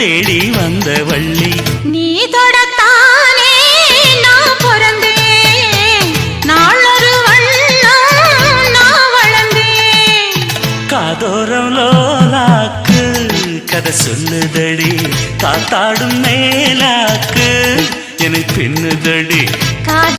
தேடி வந்த வள்ளி. நீ தொடத்தானே நான் பிறந்தேன், நாளொரு வண்ணம் நான் வளர்ந்தேன். காதோரம் லோலாக்கு கதை சொல்லுதடி, காத்தாடும் மேலாக்கு என்னை பின்னுதடி.